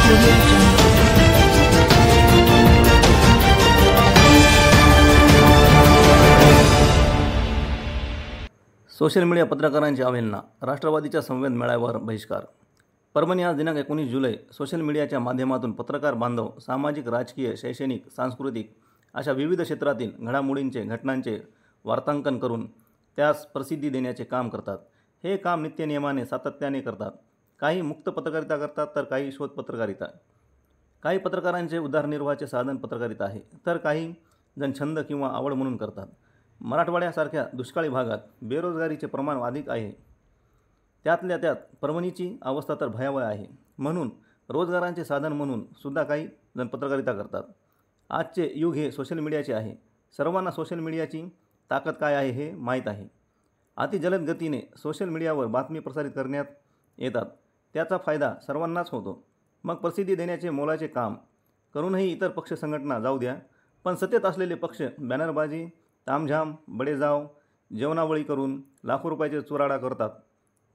Social media पत्रकारांची अवहेलना, राष्ट्रवादीच्या संवाद मेळाव्यावर बहिष्कार। परभणी आज दिनांक 19 जुलै सोशल मीडियाच्या माध्यमातून पत्रकार बांधव सामाजिक, राजकीय, शैक्षणिक, सांस्कृतिक अशा विविध क्षेत्रातील घडामोडींचे, घटनांचे वार्तांकन करून त्यास प्रसिद्धी देण्याचे काम करतात। हे काम नित्यनियमाने सातत्याने करतात। काही मुक्त पत्रकारिता करतात तर काही शोध पत्रकारिता। काही पत्रकारांचे उदरनिर्वाहाचे साधन पत्रकारिता आहे, तर काही जण छंद किंवा आवड म्हणून करतात। मराठवाड्यासारख्या दुष्काळी भागात बेरोजगारीचे प्रमाण अधिक आहे। त्यातल्या त्यात परभणीची अवस्था तर भयावह आहे। म्हणून रोजगारांचे साधन म्हणून सुद्धा काही जण पत्रकारिता करतात। आजचे युग हे सोशल मीडियाचे आहे। सर्वांना सोशल मीडियाची ताकद काय आहे हे माहीत आहे। अति जलद गतीने सोशल मीडियावर बातमी प्रसारित करण्यात येतात। त्याचा फायदा सर्वांनाच होतो। मग प्रसिद्धी देण्याचे मोलाचे काम करूनही इतर पक्ष संघटना जाऊ द्या, पण सत्तेत असलेले पक्ष बॅनरबाजी, तामझाम, बडेजाव, जेवणावळी करून लाखो रुपयाचे चुराडा करतात,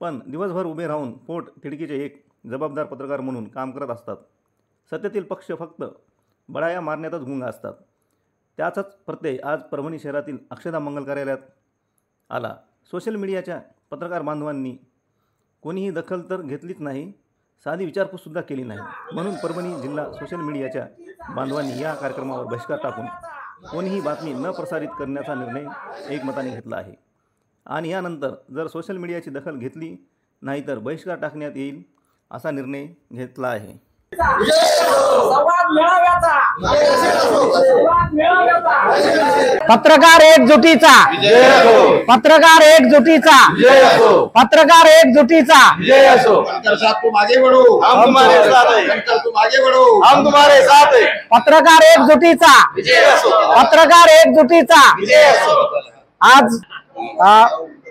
पण दिवसभर उभे राहून पोट तिडकीचे एक जबाबदार पत्रकार म्हणून काम करत असतात। सत्तेतील पक्ष फक्त बडाया मारण्यातच गुंग असतात। त्याचाच प्रत्यय आज परभणी शहरातील अक्षदा मंगल कार्यालयात आला। सोशल मीडियाच्या पत्रकार बांधवांनी कोणीही दखल तर घेतलीच नाही, साधी विचारपूससुद्धा केली नाही। म्हणून परभणी जिल्हा सोशल मीडियाच्या बांधवांनी या कार्यक्रमावर बहिष्कार टाकून कोणीही बातमी न प्रसारित करण्याचा निर्णय एकमताने घेतला आहे। आणि यानंतर जर सोशल मीडियाची दखल घेतली नाही तर बहिष्कार टाकण्यात येईल असा निर्णय घेतला आहे। पत्रकार एकजुटीचा, पत्रकार एकजुटीचा, पत्रकार एकजुटीचा। तुम आगे बढ़ो, हम तुम्हारे साथ हैं। तुम आगे बढ़ो, हम तुम्हारे साथ हैं। पत्रकार एकजुटीचा, पत्रकार एकजुटीचा। आज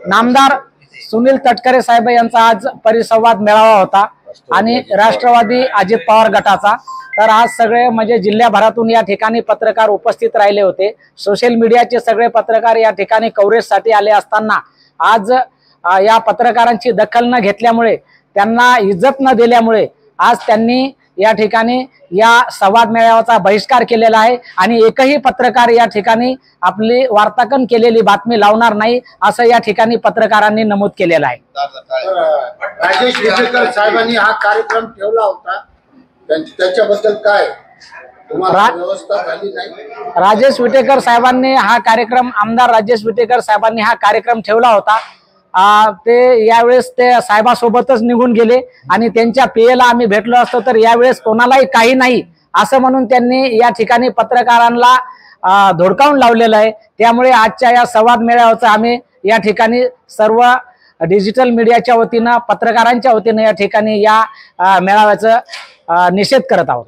नामदार सुनील तटकरे साहेब यांचा आज परिसंवाद मेळावा होता आणि राष्ट्रवादी अजित पवार गटाचा। तर आज सगळे म्हणजे जिल्ह्याभरातून या ठिकाणी पत्रकार उपस्थित राहिले होते। सोशल मीडियाचे सगळे पत्रकार या ठिकाणी कव्हरेजसाठी आले असताना आज या पत्रकारांची दखल न घेतल्यामुळे, त्यांना इज्जत न दिल्यामुळे आज त्यांनी या ठिकाणी या संवाद मेळाव्याचा बहिष्कार केलेला आहे आणि एकही पत्रकार या ठिकाणी आपली वार्तांकन केलेली बातमी लावणार नाही असं या ठिकाणी पत्रकारांनी नमूद केलेलं आहे। राजेश विटेकर साहेबांनी हा कार्यक्रम ठेवला होता, त्याच्याबद्दल काय व्यवस्था झाली नाही? राजेश विटेकर साहेबांनी हा कार्यक्रम, आमदार राजेश विटेकर साहेबांनी हा कार्यक्रम ठेवला होता। ते यावेळेस ते साहेबासोबतच निघून गेले आणि त्यांच्या पीएला आम्ही भेटलो असतो तर यावेळेस कोणालाही काही नाही असं म्हणून त्यांनी या ठिकाणी पत्रकारांना धोडकावून लावलेलं आहे। त्यामुळे आजच्या या संवाद मेळाव्याचं आम्ही या ठिकाणी सर्व डिजिटल मीडियाच्या वतीनं, पत्रकारांच्या वतीनं या ठिकाणी या मेळाव्याचं निषेध करत आहोत।